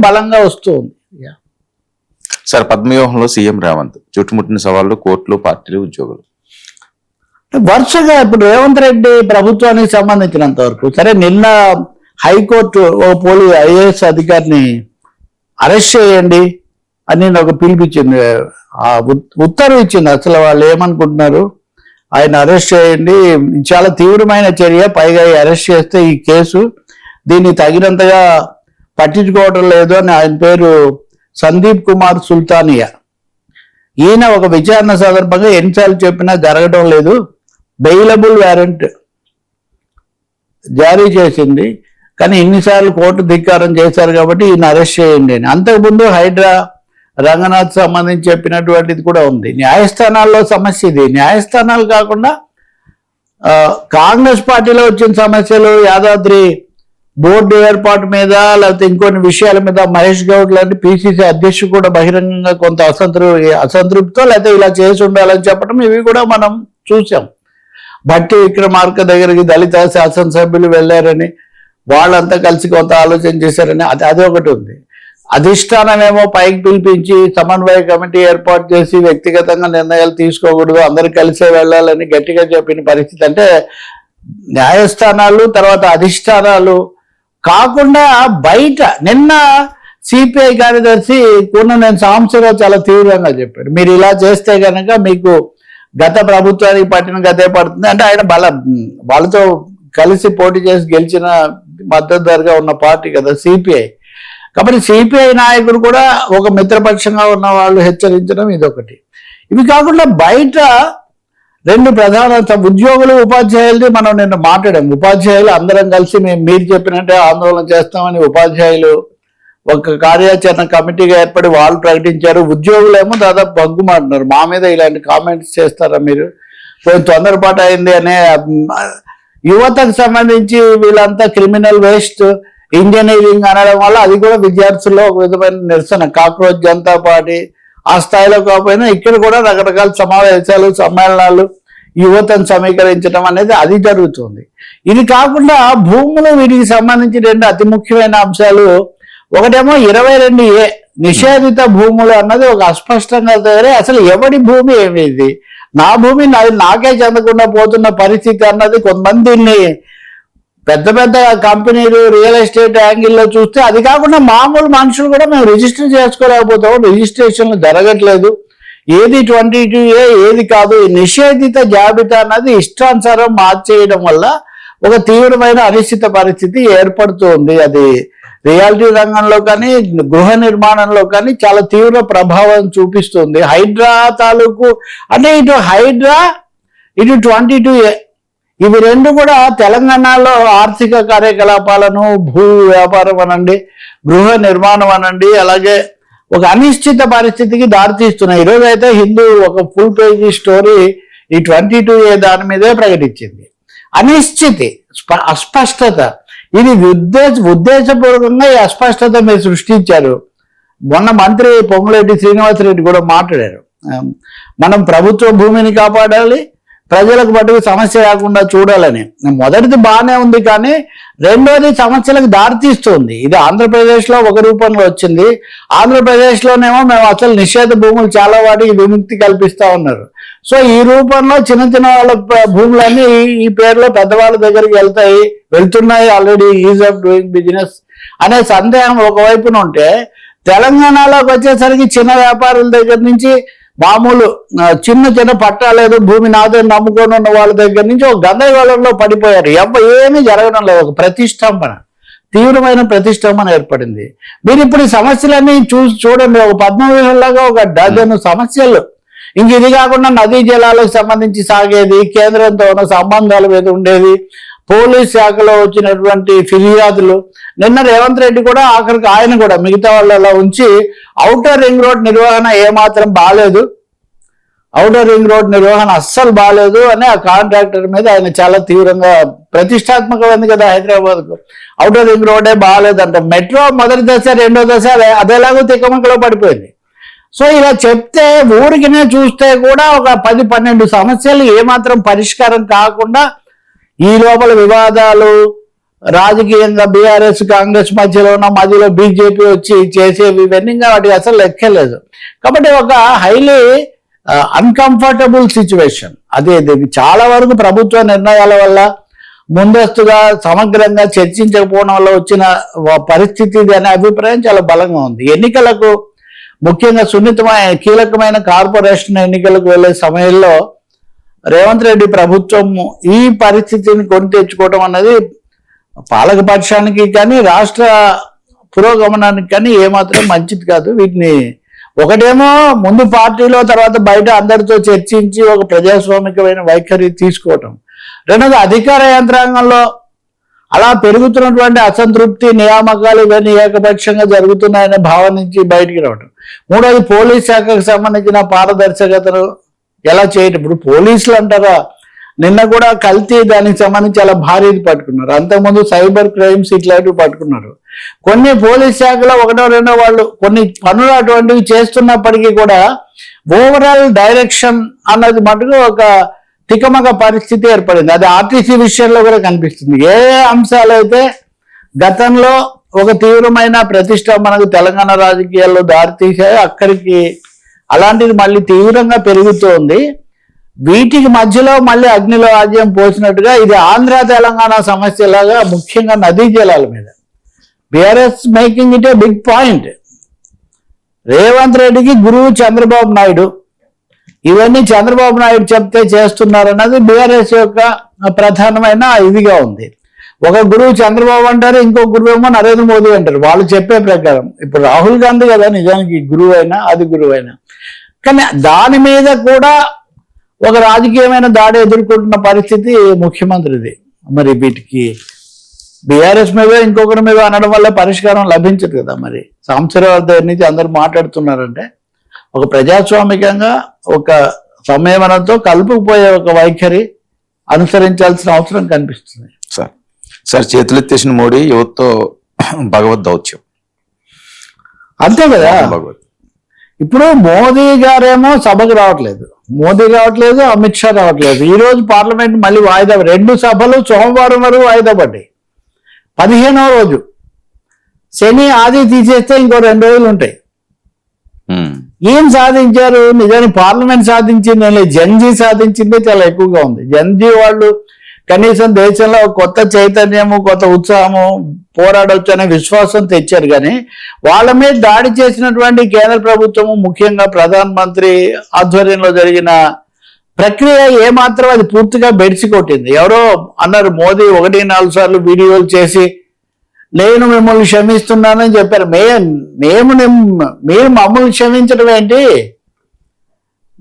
బలంగా వస్తుంది. Sir, పద్మవ్యూహంలో CM Revanth చుట్టుముట్టిన సవాళ్లు కోర్టులు, పార్టీలు, ఉద్యోగులు. వరుసగా ఇప్పుడు రేవంత్ రెడ్డి ప్రభుత్వానికి సంబంధించినంత వరకు సరే, నిన్న హైకోర్టు ఓ ఐఏఎస్ అధికారిని అరెస్ట్ చేయండి అని ఒక పిలిపించింది, ఉత్తర్వు ఇచ్చింది. అసలు వాళ్ళు ఏమనుకుంటున్నారు, ఆయన అరెస్ట్ చేయండి, చాలా తీవ్రమైన చర్య, పైగా అరెస్ట్ చేస్తే ఈ కేసు దీన్ని తగినంతగా పట్టించుకోవడం లేదు అని. ఆయన పేరు సందీప్ కుమార్ సుల్తానియా. ఈయన ఒక విచారణ సందర్భంగా ఎన్నిసార్లు చెప్పినా జరగడం లేదు, బెయిలబుల్ వారెంట్ జారీ చేసింది, కానీ ఇన్నిసార్లు కోర్టు ధిక్కారం చేశారు కాబట్టి ఈయన అరెస్ట్ చేయండి అని. అంతకుముందు హైడ్రా రంగనాథ్ సంబంధించి చెప్పినటువంటిది కూడా ఉంది. న్యాయస్థానాల్లో సమస్య ఇది. న్యాయస్థానాలు కాకుండా కాంగ్రెస్ పార్టీలో వచ్చిన సమస్యలు, యాదాద్రి బోర్డు ఏర్పాటు మీద, లేకపోతే ఇంకొన్ని విషయాల మీద మహేష్ గౌడ్ లాంటి పిసిసి అధ్యక్షుడు కూడా బహిరంగంగా కొంత అసంతృప్తితో లేకపోతే ఇలా చేసి ఉండాలని చెప్పడం, ఇవి కూడా మనం చూసాం. భట్టి విక్రమార్క దగ్గరికి దళిత శాసనసభ్యులు వెళ్ళారని, వాళ్ళంతా కలిసి కొంత ఆలోచన చేశారని అది ఒకటి ఉంది. అధిష్టానమేమో పైకి పిలిపించి సమన్వయ కమిటీ ఏర్పాటు చేసి వ్యక్తిగతంగా నిర్ణయాలు తీసుకోకూడదు, అందరు కలిసే వెళ్ళాలని గట్టిగా చెప్పిన పరిస్థితి. అంటే న్యాయస్థానాలు తర్వాత అధిష్టానాలు కాకుండా బయట నిన్న సిపిఐ కార్యదర్శి కూననేని సాంబశివరావు చాలా తీవ్రంగా చెప్పాడు, మీరు ఇలా చేస్తే కనుక మీకు గత ప్రభుత్వానికి పట్టిన గతే పడుతుంది. అంటే ఆయన వాళ్ళతో కలిసి పోటీ చేసి గెలిచిన మద్దతుదారుగా ఉన్న పార్టీ కదా సిపిఐ. కాబట్టి సిపిఐ నాయకులు కూడా ఒక మిత్రపక్షంగా ఉన్న వాళ్ళు హెచ్చరించడం ఇదొకటి. ఇవి కాకుండా బయట రెండు ప్రధాన ఉద్యోగులు, ఉపాధ్యాయులది మనం నిన్న మాట్లాడాం. ఉపాధ్యాయులు అందరం కలిసి మీరు చెప్పినట్టే ఆందోళన చేస్తామని ఉపాధ్యాయులు ఒక కార్యాచరణ కమిటీగా ఏర్పడి వాళ్ళు ప్రకటించారు. ఉద్యోగులేమో దాదాపు బగ్గుమంటున్నారు, మా మీద ఇలాంటి కామెంట్స్ చేస్తారా మీరు, కొంచెం తొందరపాటు అయింది అనే. యువతకు సంబంధించి వీళ్ళంతా క్రిమినల్ వేస్ట్ ఇంజనీరింగ్ అనడం వల్ల అది కూడా విద్యార్థుల్లో ఒక విధమైన నిరసన. కాక్రోచ్ జనతా పార్టీ ఆ స్థాయిలో కాకపోయినా ఇక్కడ కూడా రకరకాల సమావేశాలు, సమ్మేళనాలు, యువతను సమీకరించడం అనేది అది జరుగుతుంది. ఇది కాకుండా భూములు, వీటికి సంబంధించి రెండు అతి ముఖ్యమైన అంశాలు. ఒకటేమో 22A నిషేధిత భూములు అన్నది ఒక అస్పష్టంగా తయారై, అసలు ఎవడి భూమి ఏమిది, నా భూమి నాకే చెందకుండా పోతున్న పరిస్థితి అన్నది. కొంతమంది దీన్ని పెద్ద పెద్ద కంపెనీలు రియల్ ఎస్టేట్ యాంగిల్లో చూస్తే, అది కాకుండా మామూలు మనుషులు కూడా మేము రిజిస్టర్ చేసుకోలేకపోతాం, రిజిస్ట్రేషన్లు జరగట్లేదు, ఏది 22A ఏది కాదు. ఈ నిషేధిత జాబితా అన్నది ఇష్టానుసారం మార్చేయడం వల్ల ఒక తీవ్రమైన అనిశ్చిత పరిస్థితి ఏర్పడుతుంది. అది రియాలిటీ రంగంలో కానీ గృహ నిర్మాణంలో కానీ చాలా తీవ్ర ప్రభావం చూపిస్తుంది. హైడ్రా తాలూకు అంటే ఇటు హైడ్రా, ఇటు 22A, ఇవి రెండు కూడా తెలంగాణలో ఆర్థిక కార్యకలాపాలను, భూ వ్యాపారం అనండి, గృహ నిర్మాణం అనండి, అలాగే ఒక అనిశ్చిత పరిస్థితికి దారితీస్తున్నాయి. ఈరోజు అయితే హిందూ ఒక ఫుల్ పేజీ స్టోరీ ఈ 22A దాని మీదే ప్రకటించింది. అనిశ్చితి, అస్పష్టత, ఇది ఉద్దేశపూర్వకంగా ఈ అస్పష్టత మీరు సృష్టించారు. మొన్న మంత్రి పొంగులేటి శ్రీనివాసరెడ్డి కూడా మాట్లాడారు, మనం ప్రభుత్వ భూమిని కాపాడాలి, ప్రజలకు మటుకు సమస్య రాకుండా చూడాలని. మొదటిది బాగానే ఉంది, కానీ రెండోది సమస్యలకు దారితీస్తుంది. ఇది ఆంధ్రప్రదేశ్లో ఒక రూపంలో వచ్చింది. ఆంధ్రప్రదేశ్లోనేమో మేము అసలు నిషేధ భూములు చాలా వాటికి విముక్తి కల్పిస్తా ఉన్నారు. సో ఈ రూపంలో చిన్న చిన్న వాళ్ళ భూములన్నీ ఈ పేరులో పెద్దవాళ్ళ దగ్గరికి వెళ్తున్నాయి already, is of doing business అనే సందేహం ఒకవైపున ఉంటే, తెలంగాణలోకి వచ్చేసరికి చిన్న వ్యాపారుల దగ్గర నుంచి మామూలు చిన్న చిన్న పట్టాలేదు భూమి నాదని నమ్ముకొని ఉన్న వాళ్ళ దగ్గర నుంచి ఒక గందరగోళంలో పడిపోయారు. ఏమీ జరగడం లేదు, ఒక ప్రతిష్టంభన, తీవ్రమైన ప్రతిష్టంభన ఏర్పడింది. మీరు ఇప్పుడు ఈ సమస్యలన్నీ చూడండి, ఒక పద్మవ్యూహంలాగా ఒక డజను సమస్యలు. ఇంక ఇది కాకుండా నదీ జలాలకు సంబంధించి సాగేది, కేంద్రంతో ఉన్న సంబంధాల మీద ఉండేది, పోలీస్ శాఖలో వచ్చినటువంటి ఫిర్యాదులు. నిన్న రేవంత్ రెడ్డి కూడా ఆఖరికి ఆయన కూడా మిగతా వాళ్ళ ఉంచి ఔటర్ రింగ్ రోడ్ నిర్వహణ ఏమాత్రం బాగాలేదు, ఔటర్ రింగ్ రోడ్ నిర్వహణ అస్సలు బాగాలేదు అని ఆ కాంట్రాక్టర్ మీద ఆయన చాలా తీవ్రంగా, ప్రతిష్టాత్మకమైంది కదా హైదరాబాద్కు, ఔటర్ రింగ్ రోడ్డే బాగాలేదంట. మెట్రో మొదటి దశ రెండో దశ అదేలాగో తిక్కమక్కలో పడిపోయింది. సో ఇలా చెప్తే ఊరికినే చూస్తే కూడా ఒక 10-12 సమస్యలు ఏమాత్రం పరిష్కారం కాకుండా ఈ లోపల వివాదాలు, రాజకీయంగా బీఆర్ఎస్ కాంగ్రెస్ మధ్యలో బీజేపీ వచ్చి చేసేవి ఇవన్నీ వాటికి అసలు లెక్కలేదు. కాబట్టి ఒక హైలీ అన్కంఫర్టబుల్ సిచ్యువేషన్. అదే చాలా వరకు ప్రభుత్వ నిర్ణయాల వల్ల ముందస్తుగా సమగ్రంగా చర్చించకపోవడం వల్ల వచ్చిన పరిస్థితి ఇది అనే అభిప్రాయం చాలా బలంగా ఉంది. ఎన్నికలకు ముఖ్యంగా కీలకమైన కార్పొరేషన్ ఎన్నికలకు వెళ్ళే సమయంలో రేవంత్ రెడ్డి ప్రభుత్వం ఈ పరిస్థితిని కొని తెచ్చుకోవడం అన్నది పాలకపక్షానికి కానీ రాష్ట్ర పురోగమనానికి కానీ ఏమాత్రం మంచిది కాదు. వీటిని ఒకటేమో ముందు పార్టీలో తర్వాత బయట అందరితో చర్చించి ఒక ప్రజాస్వామికమైన వైఖరి తీసుకోవటం, రెండోది అధికార యంత్రాంగంలో అలా పెరుగుతున్నటువంటి అసంతృప్తి, నియామకాలు ఇవన్నీ ఏకపక్షంగా జరుగుతున్నాయనే భావన నుంచి బయటికి రావడం, మూడోది పోలీస్ శాఖకు సంబంధించిన పారదర్శకతను ఎలా చేయటం. ఇప్పుడు పోలీసులు అంటారా, నిన్న కూడా కల్తీ దానికి సంబంధించి చాలా భారీది పట్టుకున్నారు, అంతకుముందు సైబర్ క్రైమ్స్ ఇట్లాంటివి పట్టుకున్నారు. కొన్ని పోలీస్ శాఖలో ఒకటో రెండో వాళ్ళు కొన్ని పనులు అటువంటివి చేస్తున్నప్పటికీ కూడా ఓవరాల్ డైరెక్షన్ అన్నది మటుకు ఒక తికమక పరిస్థితి ఏర్పడింది. అది ఆర్టీసీ విషయంలో కూడా కనిపిస్తుంది. ఏ అంశాలు అయితే గతంలో ఒక తీవ్రమైన ప్రతిష్టంభనకు తెలంగాణ రాజకీయాల్లో దారితీసాయో అక్కడికి అలాంటిది మళ్ళీ తీవ్రంగా పెరుగుతోంది. వీటికి మధ్యలో మళ్ళీ అగ్నిలో ఆజ్యం పోసినట్టుగా ఇది ఆంధ్ర తెలంగాణ సమస్యలాగా, ముఖ్యంగా నదీ జలాల మీద BRS making it a big point. Revanth రెడ్డికి గురువు చంద్రబాబు నాయుడు, ఇవన్నీ చంద్రబాబు నాయుడు చెప్తే చేస్తున్నారన్నది బీఆర్ఎస్ యొక్క ప్రధానమైన ఇదిగా ఉంది. ఒక గురువు చంద్రబాబు అంటారు, ఇంకో గురువు ఏమో నరేంద్ర మోదీ అంటారు వాళ్ళు చెప్పే ప్రకారం. ఇప్పుడు రాహుల్ గాంధీ కదా నిజానికి గురువు అయినా, అది గురువు అయినా, కానీ దాని మీద కూడా ఒక రాజకీయమైన దాడి ఎదుర్కొంటున్న పరిస్థితి ముఖ్యమంత్రిది. మరి వీటికి బీఆర్ఎస్ మీద ఇంకొకరి మీద అనడం వల్ల పరిష్కారం లభించదు కదా. మరి సాంబశివరావు నుంచి అందరూ మాట్లాడుతున్నారంటే ఒక ప్రజాస్వామికంగా ఒక సంయమనంతో కలుపుకుపోయే ఒక వైఖరి అనుసరించాల్సిన అవసరం కనిపిస్తుంది. సార్ చేతులెత్తేసిన మోడీ యువతతో భగవద్ దౌత్యం అంతే కదా. ఇప్పుడు మోదీ గారేమో సభకు రావట్లేదు, అమిత్ షా రావట్లేదు. ఈ రోజు పార్లమెంట్ మళ్ళీ వాయిదా, 2 సభలు సోమవారం వరకు వాయిదా పడ్డాయి. 15వ రోజు శని ఆది తీసేస్తే ఇంకో 2 రోజులు ఉంటాయి. ఏం సాధించారు? నిజానికి పార్లమెంట్ సాధించింది జన్జీ సాధించిందే చాలా ఎక్కువగా ఉంది. జన్జీ వాళ్ళు కనీసం దేశంలో కొత్త చైతన్యము, కొత్త ఉత్సాహము, పోరాడవచ్చు అనే విశ్వాసం తెచ్చారు. కానీ వాళ్ళ మీద దాడి చేసినటువంటి కేంద్ర ప్రభుత్వము, ముఖ్యంగా ప్రధానమంత్రి ఆధ్వర్యంలో జరిగిన ప్రక్రియ ఏమాత్రం అది పూర్తిగా బెడిసి కొట్టింది. ఎవరో అన్నారు, మోదీ 1-4 సార్లు వీడియోలు చేసి నేను మిమ్మల్ని క్షమిస్తున్నానని చెప్పారు. మీరు మమ్మల్ని క్షమించడం ఏంటి?